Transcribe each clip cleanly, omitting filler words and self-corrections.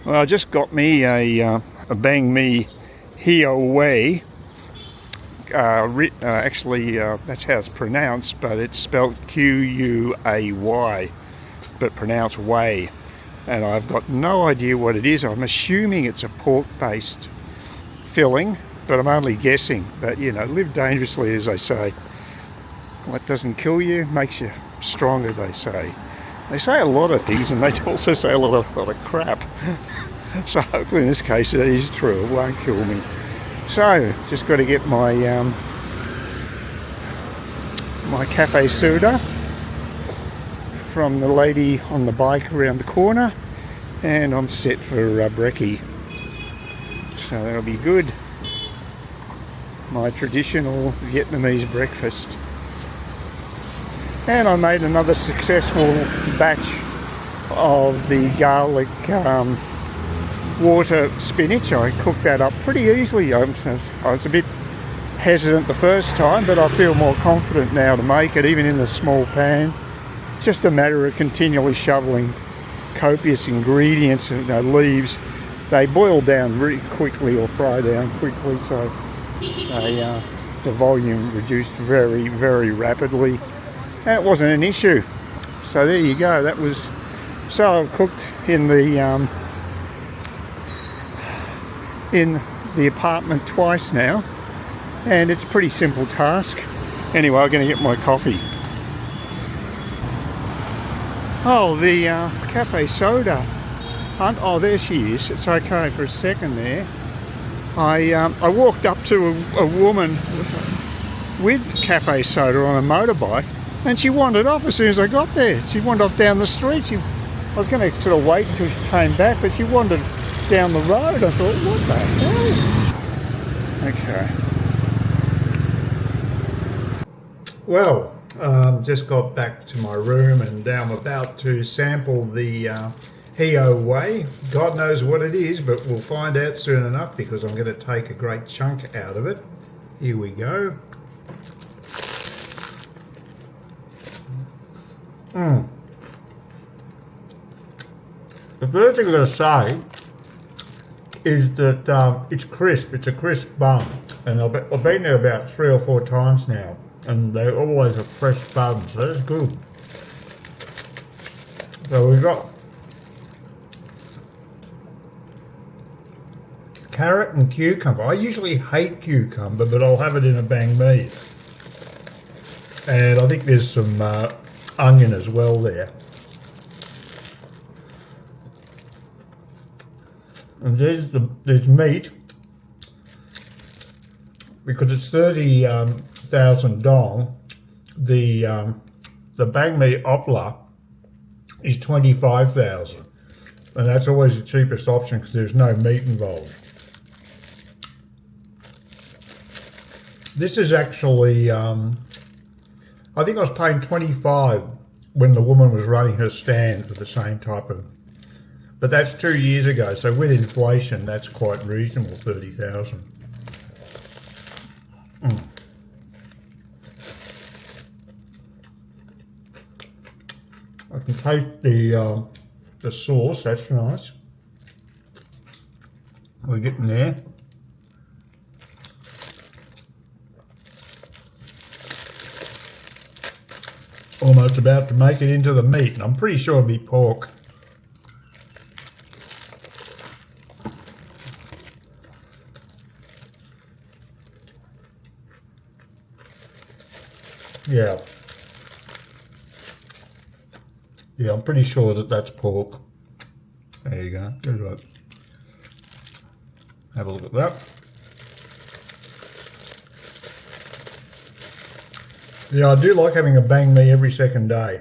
Well, I just got me a banh mi Hiaway. Actually, that's how it's pronounced, but it's spelled Q-U-A-Y, but pronounced way. And I've got no idea what it is. I'm assuming it's a pork-based filling, but I'm only guessing. But, you know, live dangerously, as they say. What doesn't kill you makes you stronger, they say. They say a lot of things, and they also say a lot of crap. So hopefully in this case it is true, it won't kill me. So, just got to get my my cafe soda from the lady on the bike around the corner, and I'm set for brekkie. So that'll be good. My traditional Vietnamese breakfast. And I made another successful batch of the garlic water spinach. I cooked that up pretty easily. I was a bit hesitant the first time, but I feel more confident now to make it, even in the small pan. It's just a matter of continually shoveling copious ingredients and leaves. They boil down really quickly or fry down quickly, so the volume reduced very, very rapidly. And it wasn't an issue. So there you go. That was, so I've cooked in the apartment twice now, and it's a pretty simple task. Anyway, I'm going to get my coffee. Oh, the cafe soda. Oh, there she is. It's okay for a second there. I walked up to a woman with cafe soda on a motorbike, and she wandered off as soon as I got there. She wandered off down the street. I was going to sort of wait until she came back, but she wandered down the road. I thought, what the hell? Okay. Well, just got back to my room, and now I'm about to sample the Hiaway. God knows what it is, but we'll find out soon enough, because I'm going to take a great chunk out of it. Here we go. The first thing I'm going to say is that it's crisp. It's a crisp bun, and I've been there about 3 or 4 times now, and they always have fresh buns, so that's good. So we've got carrot and cucumber. I usually hate cucumber, but I'll have it in a banh mi. And I think there's some onion as well there. And there's meat, because it's 30,000 dong. The banh mi opla is 25,000, and that's always the cheapest option because there's no meat involved. This is actually, I think I was paying 25 when the woman was running her stand for the same type of. But that's 2 years ago, so with inflation, that's quite reasonable, 30,000. I can taste the sauce, that's nice. We're getting there. Almost about to make it into the meat, and I'm pretty sure it'll be pork. Yeah, I'm pretty sure that that's pork. There you go. Good look. Have a look at that. Yeah, I do like having a banh mi every second day.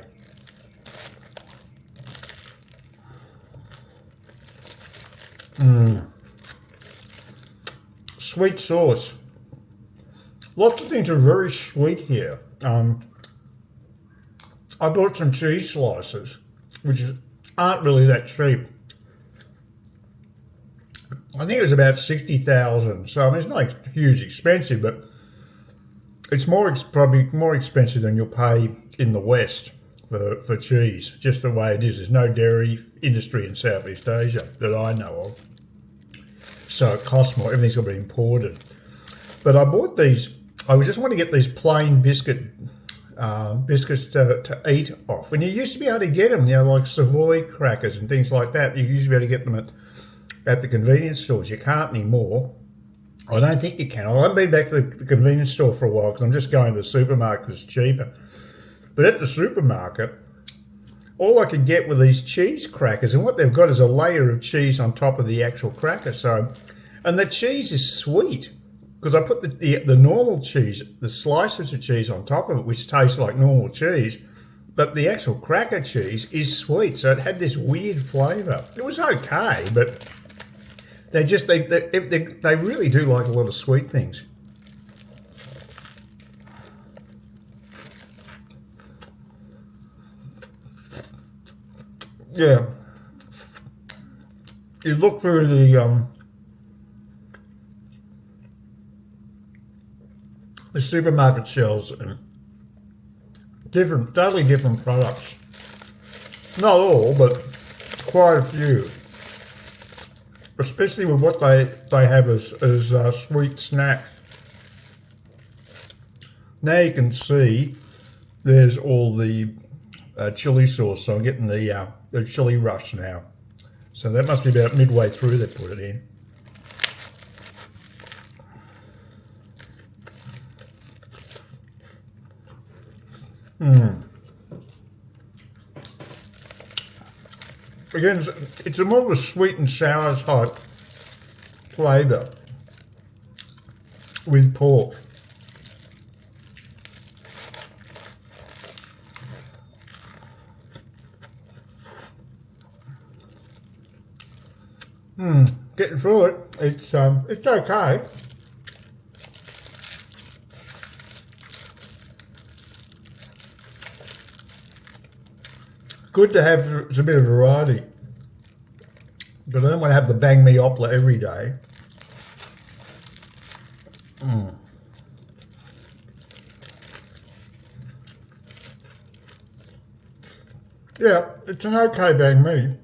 Sweet sauce. Lots of things are very sweet here. I bought some cheese slices, which aren't really that cheap. I think it was about 60,000. So I mean, it's not huge expensive, but it's probably more expensive than you'll pay in the West for cheese, just the way it is. There's no dairy industry in Southeast Asia that I know of. So it costs more, everything's got to be imported. But I bought these, I just want to get these plain biscuits to eat off. And you used to be able to get them, like Savoy crackers and things like that. You used to be able to get them at the convenience stores. You can't anymore. I don't think you can. I haven't been back to the convenience store for a while because I'm just going to the supermarket because it's cheaper. But at the supermarket, all I could get were these cheese crackers, and what they've got is a layer of cheese on top of the actual cracker. And the cheese is sweet because I put the normal cheese, the slices of cheese on top of it, which tastes like normal cheese, but the actual cracker cheese is sweet, so it had this weird flavour. It was okay, but they really do like a lot of sweet things. Yeah, you look through the supermarket shelves and totally different products. Not all, but quite a few. Especially with what they have as sweet snacks. Now you can see there's all the chili sauce, so I'm getting the chili rush now. So that must be about midway through they put it in. Again, it's a more of a sweet and sour type flavour with pork. Getting through it. It's okay. Good to have a bit of variety, but I don't want to have the banh mi opla every day. Yeah, it's an okay banh mi.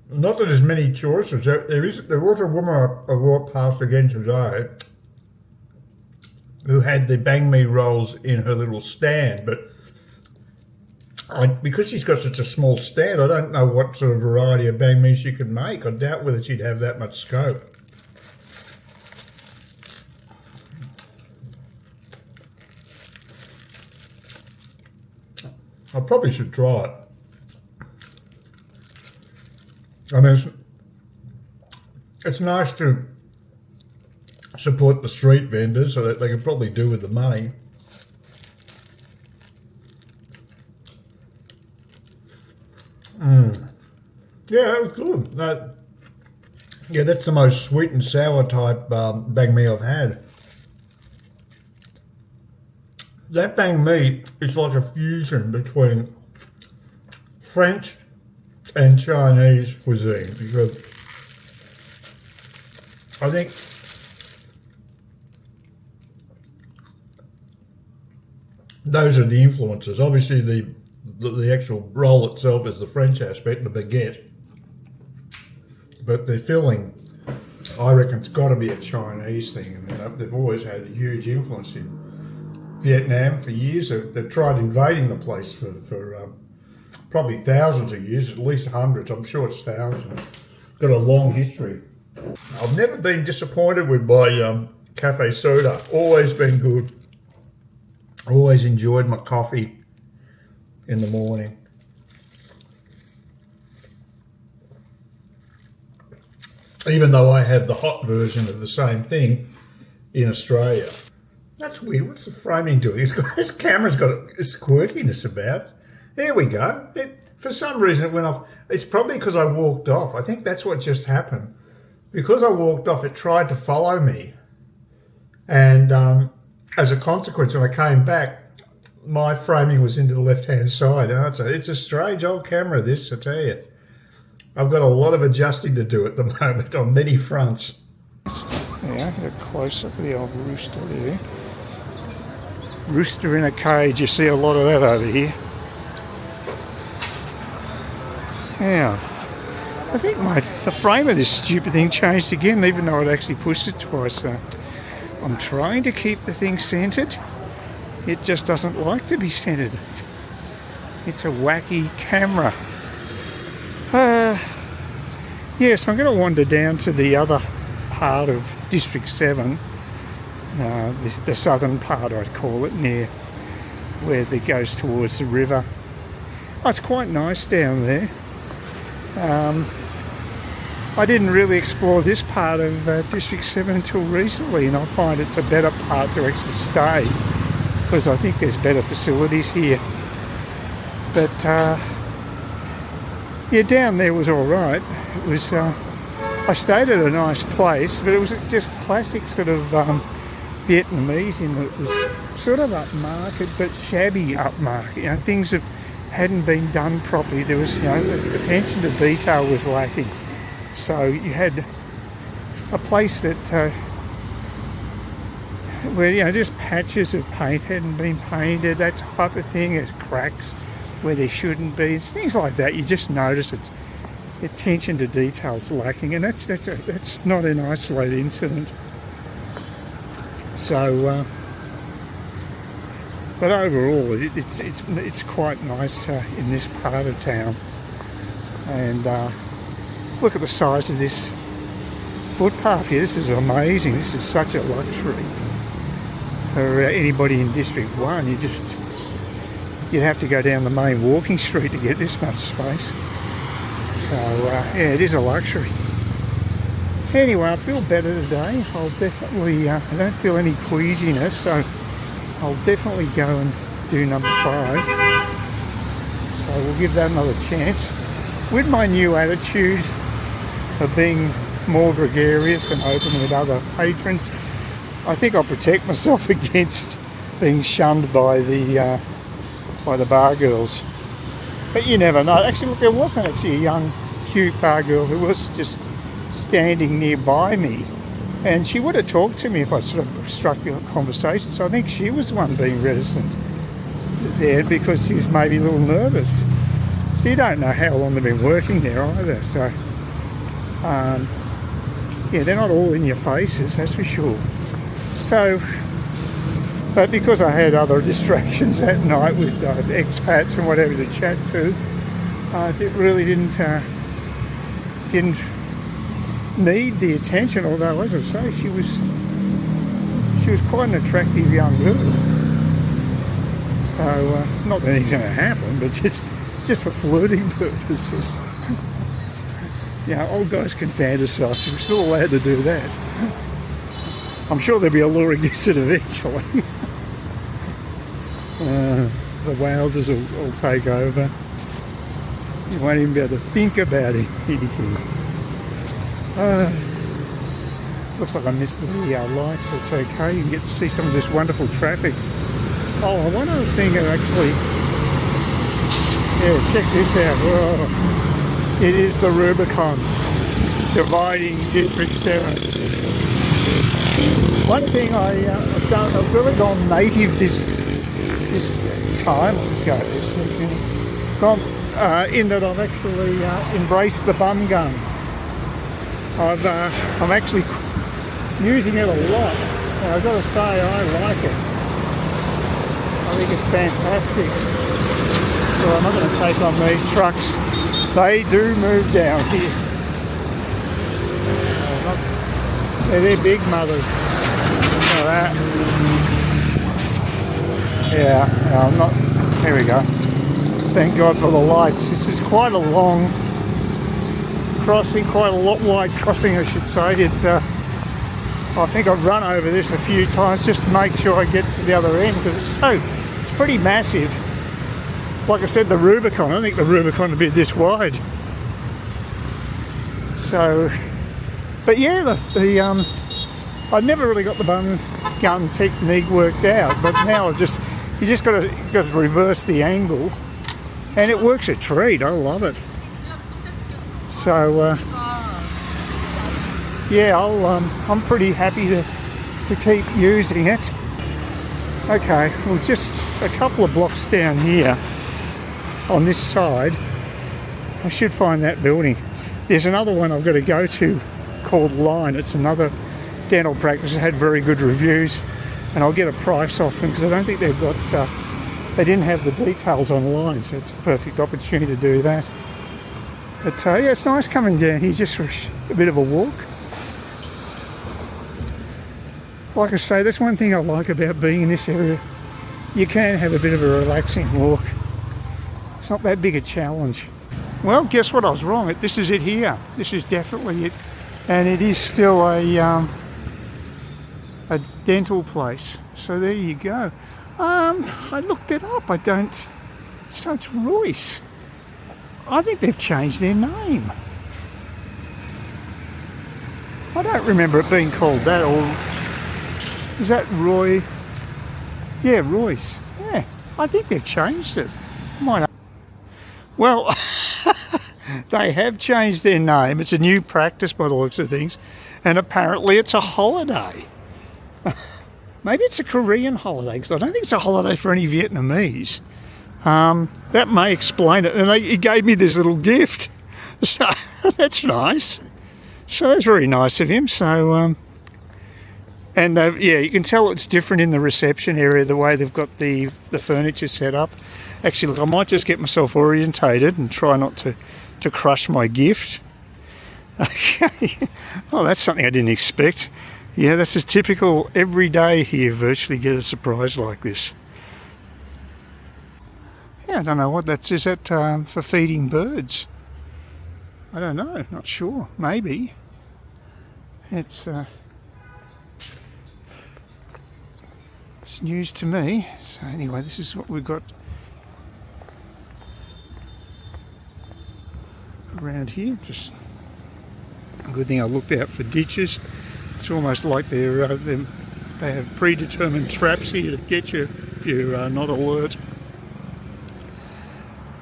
Not that there's many choices. There was a woman I walked past again today who had the banh mi rolls in her little stand, but because she's got such a small stand, I don't know what sort of variety of banh mi she could make. I doubt whether she'd have that much scope. I probably should try it. I mean, it's nice to support the street vendors so that they can probably do with the money. Yeah, it was good. Yeah, that's the most sweet and sour type banh mi I've had. That banh mi is like a fusion between French and Chinese cuisine, because I think those are the influences. Obviously the actual roll itself is the French aspect, the baguette, but the filling, I reckon it's got to be a Chinese thing. I mean, they've always had a huge influence in Vietnam for years. They've tried invading the place for probably thousands of years, at least hundreds. I'm sure it's thousands. Got a long history. I've never been disappointed with my cafe soda. Always been good. Always enjoyed my coffee in the morning. Even though I had the hot version of the same thing in Australia. That's weird. What's the framing doing? This camera's got its quirkiness about it. There we go. For some reason it went off. It's probably because I walked off. I think that's what just happened. Because I walked off, it tried to follow me. And as a consequence, when I came back, my framing was into the left-hand side. It's a strange old camera, this, I tell you. I've got a lot of adjusting to do at the moment on many fronts. Yeah, get a close-up of the old rooster there. Rooster in a cage, you see a lot of that over here. Now, I think the frame of this stupid thing changed again, even though I'd actually pushed it twice. I'm trying to keep the thing centered. It just doesn't like to be centered. It's a wacky camera. Yes, I'm going to wander down to the other part of District 7. The southern part, I'd call it, near where it goes towards the river. Oh, it's quite nice down there. I didn't really explore this part of District 7 until recently, and I find it's a better part to actually stay because I think there's better facilities here. But yeah, down there was all right. It was I stayed at a nice place, but it was just classic sort of Vietnamese in that it was sort of upmarket, but shabby upmarket. You know, things that hadn't been done properly. There was, you know, the attention to detail was lacking. So you had a place that where, you know, just patches of paint hadn't been painted, that type of thing. There's cracks where there shouldn't be. It's things like that. You just notice it's attention to details lacking, and that's not an isolated incident. So, but overall, it's quite nice in this part of town. And look at the size of this footpath here. This is amazing. This is such a luxury for anybody in District 1. You'd have to go down the main walking street to get this much space. So yeah, it is a luxury. Anyway, I feel better today. I'll definitely, I don't feel any queasiness, so I'll definitely go and do number 5. So we'll give that another chance. With my new attitude of being more gregarious and open with other patrons, I think I'll protect myself against being shunned by the bar girls. But you never know. Actually, look, there wasn't actually a young, cute bar girl who was just standing nearby me, and she would have talked to me if I sort of struck a conversation. So I think she was the one being reticent there because she was maybe a little nervous. So you don't know how long they've been working there either. So yeah, they're not all in your faces, that's for sure. So, but because I had other distractions that night with expats and whatever to chat to, it really didn't need the attention. Although, as I say, she was quite an attractive young girl. So, not that anything's going to happen, but just for flirting purposes. Yeah, old guys can fantasize. We're still allowed to do that. I'm sure there'll be a luring exit eventually. The wowsers will take over. You won't even be able to think about anything. Looks like I missed the lights. It's okay. You can get to see some of this wonderful traffic. Oh, one other thing that actually... Yeah, check this out. Whoa. It is the Rubicon dividing District 7. One thing I've done, I've really gone native this time. Let's go in that I've actually embraced the bum gun. I'm actually using it a lot, and I've got to say I like it. I think it's fantastic. Well, I'm not going to take on these trucks. They do move down here. They're big mothers. Look at that. Yeah, I'm not... There we go. Thank God for the lights. This is quite a long crossing, quite a wide crossing, I should say. I think I've run over this a few times just to make sure I get to the other end, because it's pretty massive. Like I said, the Rubicon, I don't think the Rubicon would be this wide. So, but yeah, I've never really got the bum gun technique worked out, but now you just got to reverse the angle, and it works a treat. I love it. So yeah, I'm pretty happy to keep using it. Okay, well, just a couple of blocks down here on this side, I should find that building. There's another one I've got to go to called Line. It's another dental practice that had very good reviews, and I'll get a price off them because I don't think they've got, they didn't have the details online, so it's a perfect opportunity to do that. But yeah, it's nice coming down here just for a bit of a walk. Like I say, that's one thing I like about being in this area. You can have a bit of a relaxing walk. It's not that big a challenge. Well, guess what? I was wrong. This is it here. This is definitely it. And it is still a dental place. So there you go. I looked it up. So it's Royce. I think they've changed their name. I don't remember it being called that, or is that Roy? Yeah, Royce. Yeah, I think they've changed it. Might have. Well, they have changed their name. It's a new practice by the looks of things, and apparently it's a holiday. Maybe it's a Korean holiday, because I don't think it's a holiday for any Vietnamese. That may explain it. And he gave me this little gift, so that's nice. So that's very nice of him. So, yeah, you can tell it's different in the reception area, the way they've got the furniture set up. Actually, look, I might just get myself orientated and try not to crush my gift. Okay. Oh, that's something I didn't expect. Yeah, that's as typical. Every day here, virtually get a surprise like this. Yeah, I don't know what that is. Is that for feeding birds? I don't know. Not sure. Maybe. It's news to me. So anyway, this is what we've got around here. Just a good thing I looked out for ditches. It's almost like they have predetermined traps here to get you if you're not alert.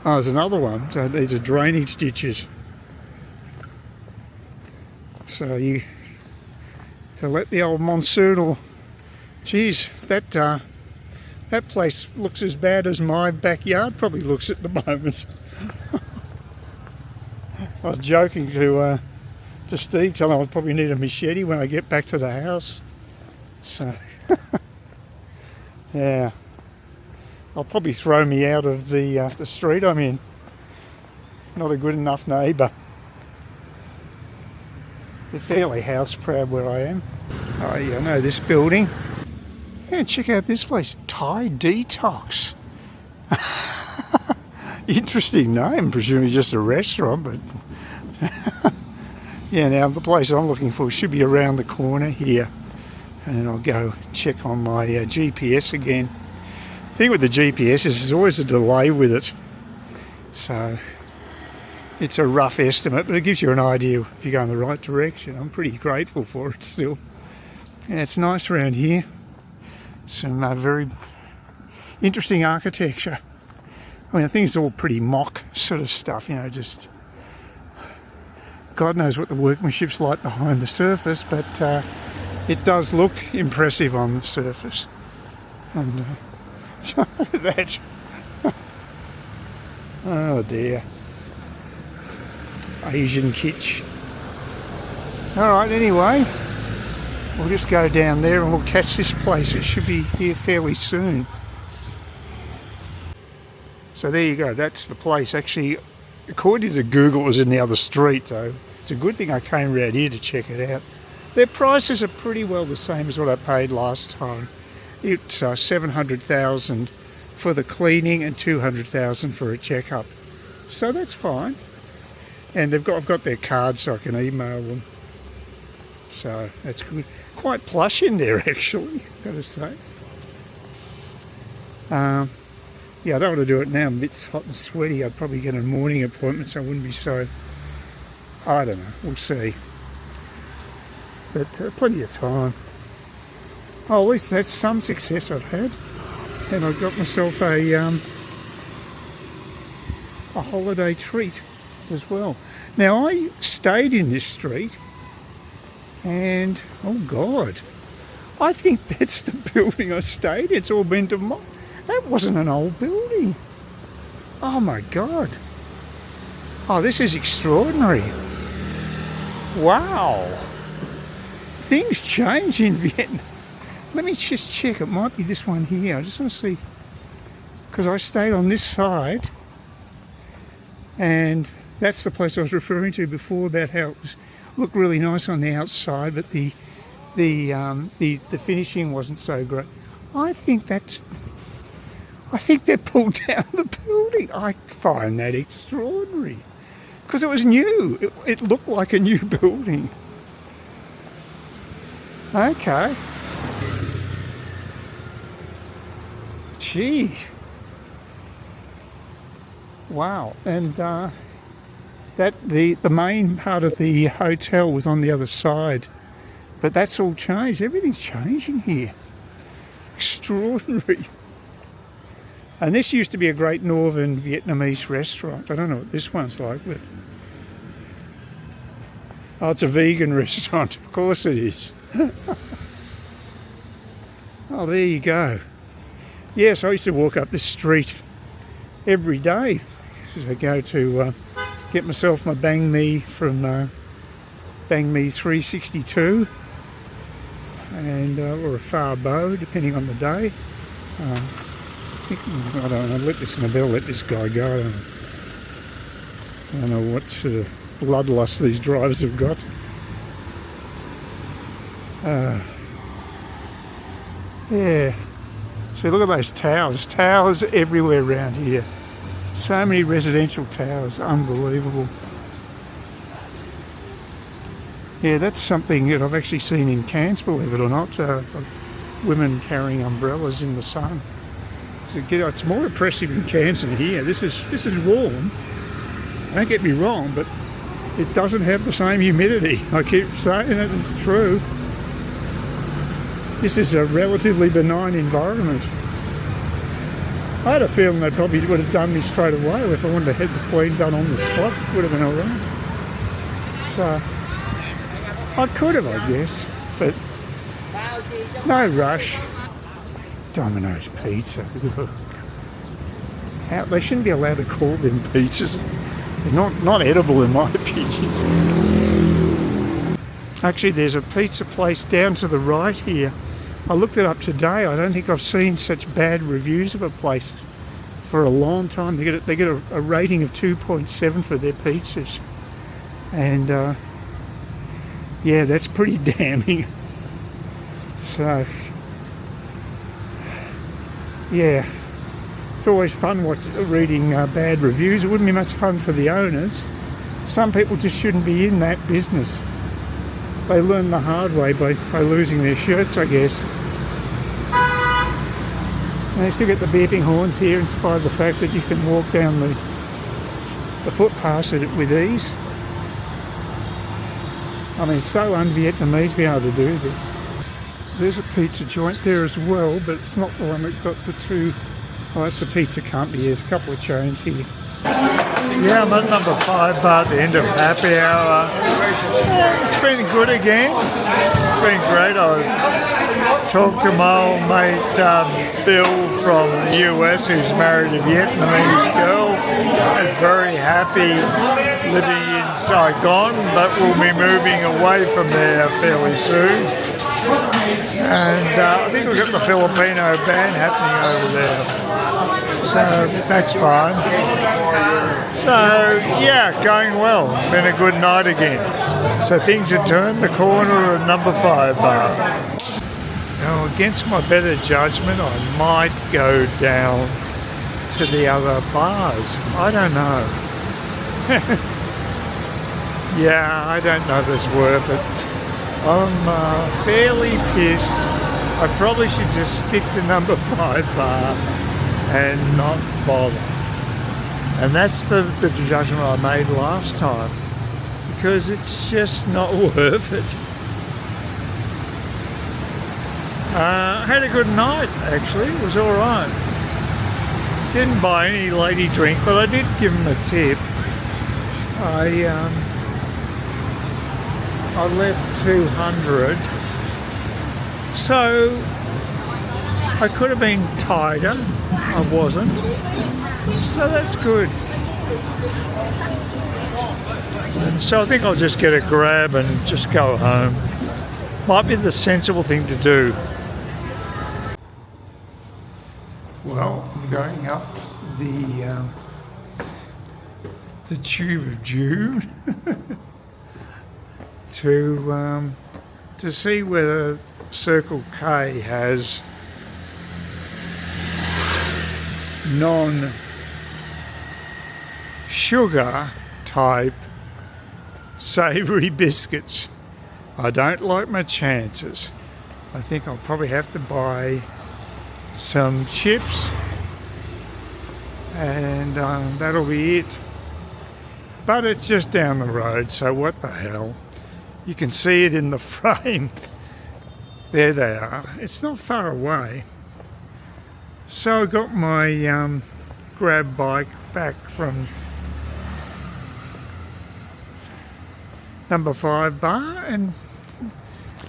Oh, there's another one. So these are drainage ditches. So let the old monsoonal. Geez, that place looks as bad as my backyard probably looks at the moment. I was joking to Steve, telling him I'll probably need a machete when I get back to the house. So, yeah, I'll probably throw me out of the street I'm in. Not a good enough neighbour. They're fairly house proud where I am. Oh yeah, I know this building. Yeah, check out this place, Thai Detox. Interesting name, presumably just a restaurant, but yeah, now the place I'm looking for should be around the corner here. And I'll go check on my GPS again. The thing with the GPS is there's always a delay with it. So it's a rough estimate, but it gives you an idea if you're going the right direction. I'm pretty grateful for it still. Yeah, it's nice around here. Some very interesting architecture. I mean, I think it's all pretty mock sort of stuff, you know, just God knows what the workmanship's like behind the surface, but it does look impressive on the surface. And look at that. Oh dear. Asian kitsch. Alright, anyway, we'll just go down there and we'll catch this place. It should be here fairly soon. So there you go, that's the place. Actually, according to Google, it was in the other street, so it's a good thing I came around here to check it out. Their prices are pretty well the same as what I paid last time. It's $700,000 for the cleaning and $200,000 for a checkup. So that's fine. And I've got their card so I can email them. So that's good. Quite plush in there actually, gotta say. Yeah, I don't want to do it now. I'm a bit hot and sweaty. I'd probably get a morning appointment, so I wouldn't be so... I don't know. We'll see. But plenty of time. Oh, at least that's some success I've had. And I got myself a holiday treat as well. Now, I stayed in this street and, oh God, I think that's the building I stayed in. It's all been demolished. That wasn't an old building. Oh my God. Oh, this is extraordinary. Wow. Things change in Vietnam. Let me just check. It might be this one here. I just want to see. Because I stayed on this side. And that's the place I was referring to before about how it looked really nice on the outside, but the finishing wasn't so great. I think they pulled down the building. I find that extraordinary because it was new. It looked like a new building. Okay. Gee. Wow. And that the main part of the hotel was on the other side, but that's all changed. Everything's changing here. Extraordinary. And this used to be a great northern Vietnamese restaurant. I don't know what this one's like, but oh, it's a vegan restaurant. Of course it is. Oh, there you go. Yes, I used to walk up this street every day as I go to get myself my banh mi from Banh Mi 362 and or a pho bo, depending on the day. I don't know, maybe I'll let this guy go. I don't know what sort of bloodlust these drivers have got. Yeah. See, look at those towers. Towers everywhere around here. So many residential towers. Unbelievable. Yeah, that's something that I've actually seen in Cairns, believe it or not. Women carrying umbrellas in the sun. It's more impressive in Cairns than here. This is warm. Don't get me wrong, but it doesn't have the same humidity. I keep saying it, it's true. This is a relatively benign environment. I had a feeling they probably would have done me straight away if I wanted to have the clean done on the spot. It would have been alright. So I could have, I guess, but no rush. Domino's Pizza. They shouldn't be allowed to call them pizzas. They're not edible in my opinion. Actually, there's a pizza place down to the right here. I looked it up today. I don't think I've seen such bad reviews of a place for a long time. They get a rating of 2.7 for their pizzas. And yeah, that's pretty damning. So yeah, it's always fun reading bad reviews. It wouldn't be much fun for the owners. Some people just shouldn't be in that business. They learn the hard way by losing their shirts, I guess. And they still get the beeping horns here in spite of the fact that you can walk down the footpath with ease. I mean, so un-Vietnamese to be able to do this. There's a pizza joint there as well, but it's not the one that got the two. Oh, that's the pizza company. There's a couple of chains here. Yeah, I'm at number 5 bar at the end of happy hour. Yeah, it's been good again. It's been great. I talked to my old mate Bill from the US, who's married a Vietnamese girl, and very happy living in Saigon, but we'll be moving away from there fairly soon. And I think we've got the Filipino band happening over there, so that's fine. So yeah, going well. Been a good night again. So things have turned the corner at number 5 bar. Now, against my better judgment, I might go down to the other bars. I don't know. Yeah, I don't know if it's worth it. I'm fairly pissed. I probably should just stick to number 5 bar and not bother. And that's the judgment I made last time, because it's just not worth it. I had a good night, actually. It was alright. Didn't buy any lady drink, but I did give them a tip. I left 200 So I could have been tighter, I wasn't, so that's good. So I think I'll just get a grab and just go home. Might be the sensible thing to do. Well, I'm going up the Tube of June to see whether Circle K has non-sugar type savoury biscuits. I don't like my chances. I think I'll probably have to buy some chips and that'll be it. But it's just down the road, so what the hell. You can see it in the frame. There they are. It's not far away. So I got my grab bike back from number 5 bar, and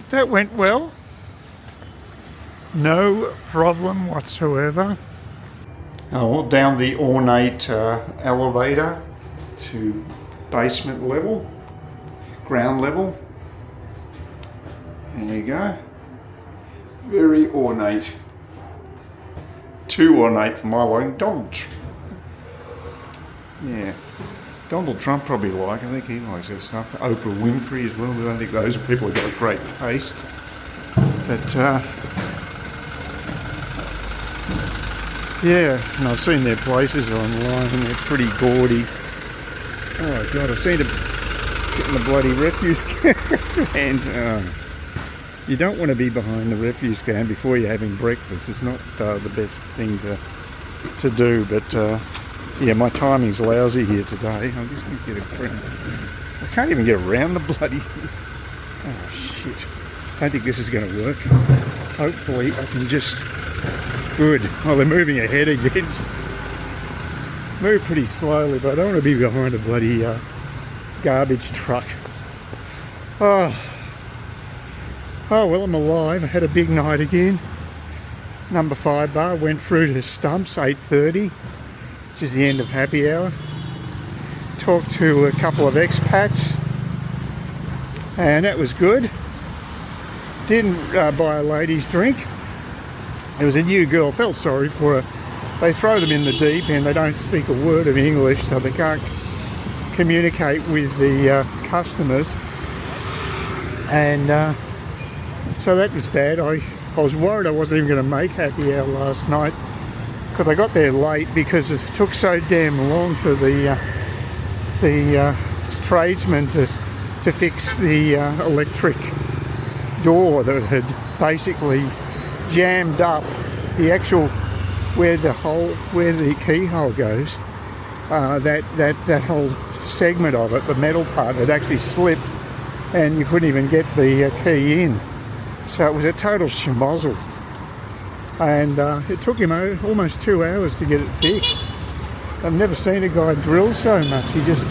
that went well. No problem whatsoever. Oh, down the ornate elevator to basement level, ground level. There you go. Very ornate. Too ornate for my liking. Donald Trump probably like. I think he likes that stuff. Oprah Winfrey as well. I don't think those people have got great taste. But yeah, and I've seen their places online and they're pretty gaudy. Oh God, I've seen them getting the bloody refuse can. And you don't want to be behind the refuse can before you're having breakfast. It's not the best thing to do, but yeah, my timing's lousy here today. I just need to get a friend. I can't even get around the bloody... Oh shit. I don't think this is going to work. Hopefully I can just... Good. Oh, they're moving ahead again. Move pretty slowly, but I don't want to be behind a bloody garbage truck. Oh well, I'm alive. I had a big night again. Number 5 bar, went through to Stumps, 8:30, which is the end of happy hour. Talked to a couple of expats, and that was good. Didn't buy a ladies' drink. There was a new girl, felt sorry for her. They throw them in the deep end, they don't speak a word of English, so they can't communicate with the customers. And so that was bad. I was worried I wasn't even going to make happy hour last night because I got there late because it took so damn long for the tradesman to fix the electric door that had basically jammed up the actual where the keyhole goes. That whole segment of it, the metal part, had actually slipped, and you couldn't even get the key in. So it was a total schmozzle, and it took him almost 2 hours to get it fixed. I've never seen a guy drill so much. He just,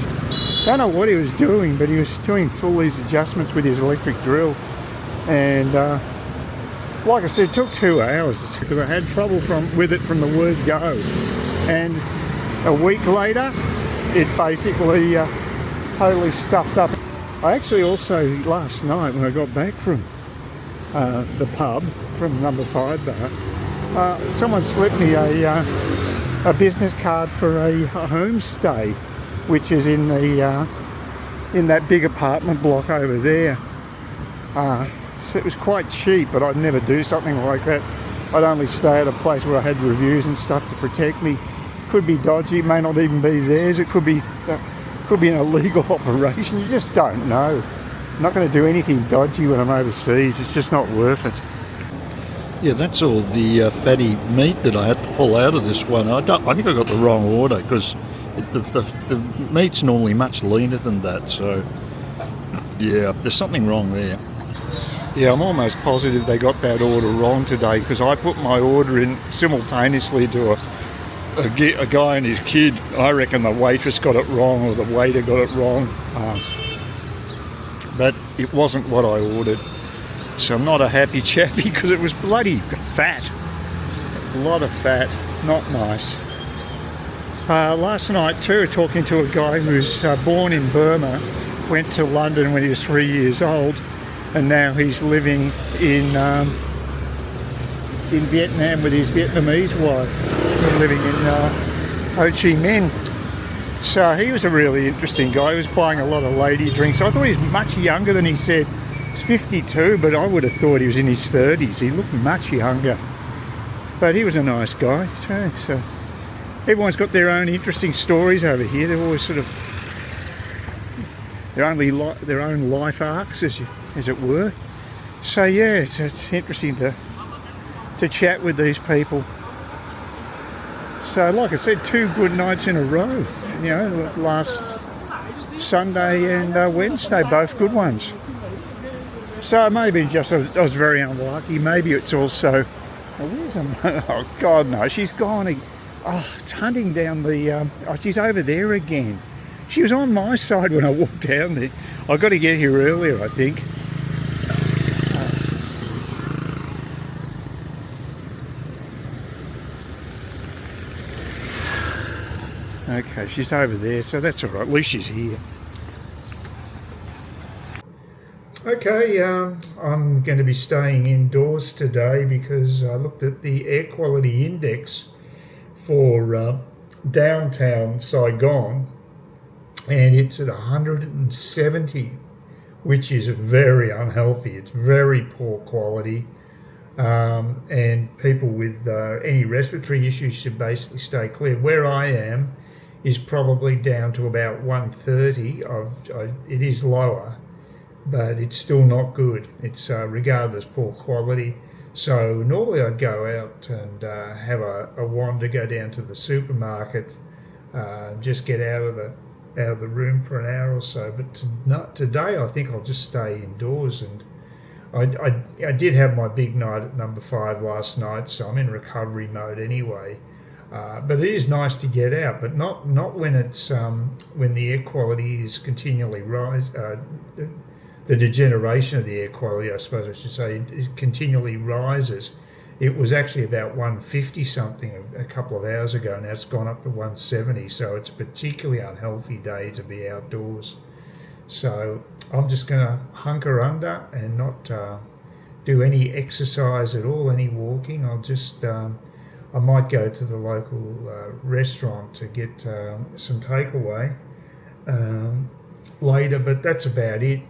don't know what he was doing, but he was doing all these adjustments with his electric drill, and like I said, it took 2 hours because I had trouble with it from the word go. And a week later, it basically totally stuffed up. I actually also, last night when I got back from the pub, from number 5 bar, someone slipped me a business card for a homestay, which is in that big apartment block over there. So it was quite cheap, but I'd never do something like that. I'd only stay at a place where I had reviews and stuff to protect me. Could be dodgy, may not even be theirs. It could be an illegal operation. You just don't know. I'm not going to do anything dodgy when I'm overseas. It's just not worth it. Yeah, that's all the fatty meat that I had to pull out of this one. I think I got the wrong order because the meat's normally much leaner than that. So, yeah, there's something wrong there. Yeah, I'm almost positive they got that order wrong today because I put my order in simultaneously to a guy and his kid. I reckon the waitress got it wrong or the waiter got it wrong. But it wasn't what I ordered. So I'm not a happy chappy because it was bloody fat. A lot of fat, not nice. Last night too, talking to a guy who's born in Burma, went to London when he was 3 years old, and now he's living in Vietnam with his Vietnamese wife. They're living in Ho Chi Minh. So he was a really interesting guy. He was buying a lot of lady drinks. I thought he was much younger than he said. He's 52, but I would have thought he was in his 30s. He looked much younger. But he was a nice guy too. So everyone's got their own interesting stories over here. They're always sort of their own life arcs, as it were. So yeah, it's interesting to chat with these people. So like I said, 2 good nights in a row. You know, last Sunday and Wednesday, both good ones. So maybe just I was very unlucky. Maybe it's also, oh God no, she's gone. It's hunting down the. She's over there again. She was on my side when I walked down there. I got to get here earlier, I think. Okay, she's over there, so that's all right. At least she's here. Okay, I'm going to be staying indoors today because I looked at the air quality index for downtown Saigon, and it's at 170, which is very unhealthy. It's very poor quality. And people with any respiratory issues should basically stay clear. Where I am is probably down to about 130. It is lower, but it's still not good. It's regarded as poor quality. So normally I'd go out and have a wander, go down to the supermarket, just get out of the room for an hour or so. But today I think I'll just stay indoors. And I did have my big night at number 5 last night, so I'm in recovery mode anyway. But it is nice to get out, but not when it's when the air quality is continually the degeneration of the air quality, I suppose I should say, it continually rises. It was actually about 150 something a couple of hours ago, now it's gone up to 170. So it's a particularly unhealthy day to be outdoors. So I'm just going to hunker under and not do any exercise at all, any walking. I'll just, I might go to the local restaurant to get some takeaway later, but that's about it.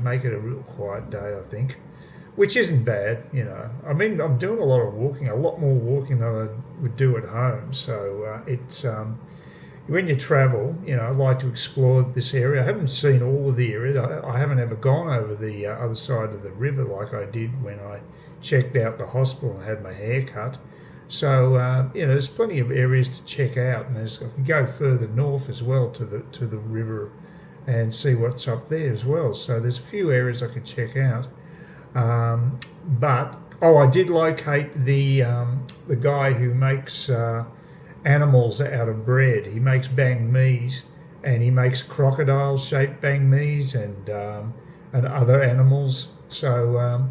Make it a real quiet day, I think, which isn't bad, you know. I mean, I'm doing a lot of walking, a lot more walking than I would do at home. So it's... when you travel, you know, I like to explore this area. I haven't seen all of the area. I haven't ever gone over the other side of the river like I did when I checked out the hospital and had my hair cut. So, you know, there's plenty of areas to check out, and I can go further north as well to the river and see what's up there as well. So there's a few areas I could check out. But I did locate the guy who makes animals out of bread. He makes banh mi's, and he makes crocodile-shaped banh mi's and other animals. So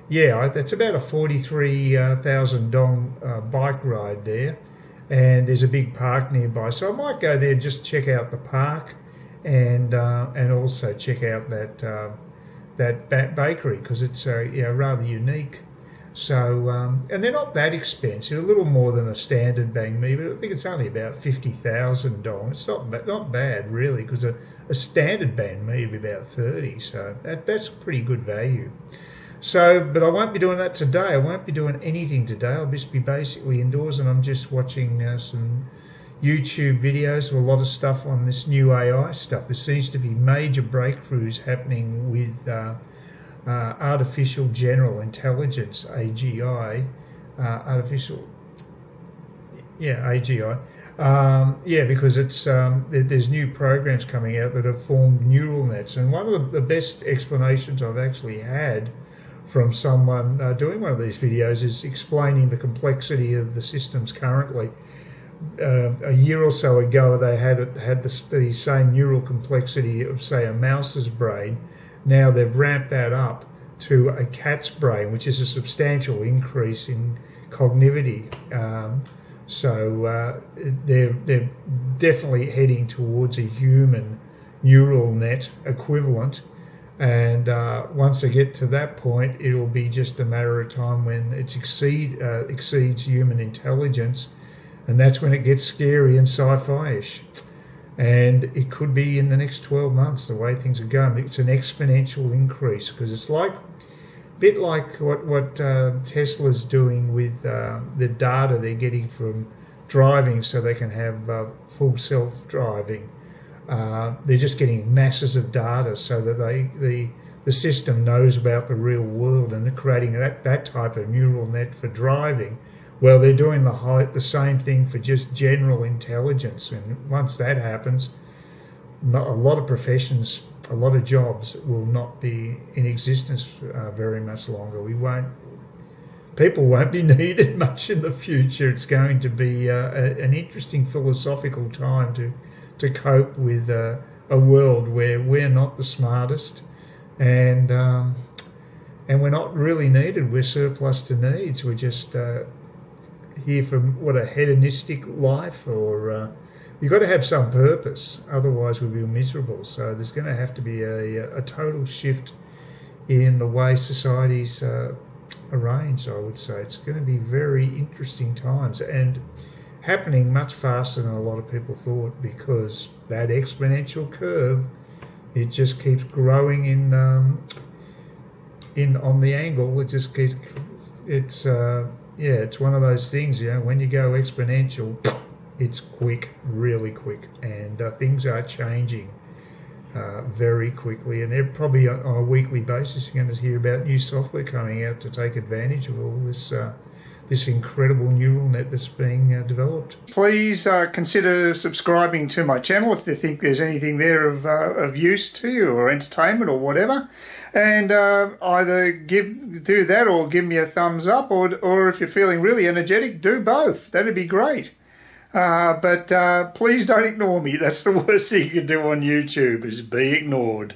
yeah, that's about a 43,000 dong bike ride there, and there's a big park nearby. So I might go there, just check out the park, and also check out that bakery, because it's rather unique. So, and they're not that expensive, a little more than a standard banh mi, but I think it's only about 50,000 dong. It's not bad, really, because a standard banh mi would be about 30, so that's pretty good value. So, but I won't be doing that today. I won't be doing anything today. I'll just be basically indoors, and I'm just watching some YouTube videos of a lot of stuff on this new AI stuff. There seems to be major breakthroughs happening with artificial general intelligence, AGI, AGI. Because it's there's new programs coming out that have formed neural nets, and one of the best explanations I've actually had from someone doing one of these videos is explaining the complexity of the systems currently. A year or so ago, they had the same neural complexity of, say, a mouse's brain. Now they've ramped that up to a cat's brain, which is a substantial increase in cognitivity. So they're definitely heading towards a human neural net equivalent. And once they get to that point, it'll be just a matter of time when it exceeds human intelligence, and that's when it gets scary and sci-fi-ish. And it could be in the next 12 months, the way things are going. It's an exponential increase, because it's like a bit like what Tesla's doing with the data they're getting from driving, so they can have full self-driving. They're just getting masses of data so that the system knows about the real world, and they're creating that type of neural net for driving. Well, they're doing the same thing for just general intelligence, and once that happens, a lot of professions, a lot of jobs will not be in existence very much longer. People won't be needed much in the future. It's going to be an interesting philosophical time to cope with a world where we're not the smartest, and we're not really needed. We're surplus to needs. We're just here for a hedonistic life, or you've got to have some purpose, otherwise we'll be miserable. So there's going to have to be a total shift in the way society's arranged, I would say. It's going to be very interesting times, and happening much faster than a lot of people thought, because that exponential curve, it just keeps growing in on the angle. It just keeps, it's one of those things, when you go exponential, it's quick, really quick, and things are changing very quickly, and they're probably on a weekly basis you're going to hear about new software coming out to take advantage of all this incredible neural net that's being developed. Please consider subscribing to my channel if you think there's anything there of use to you, or entertainment, or whatever. And either do that, or give me a thumbs up, or if you're feeling really energetic, do both. That'd be great. But please don't ignore me. That's the worst thing you can do on YouTube, is be ignored.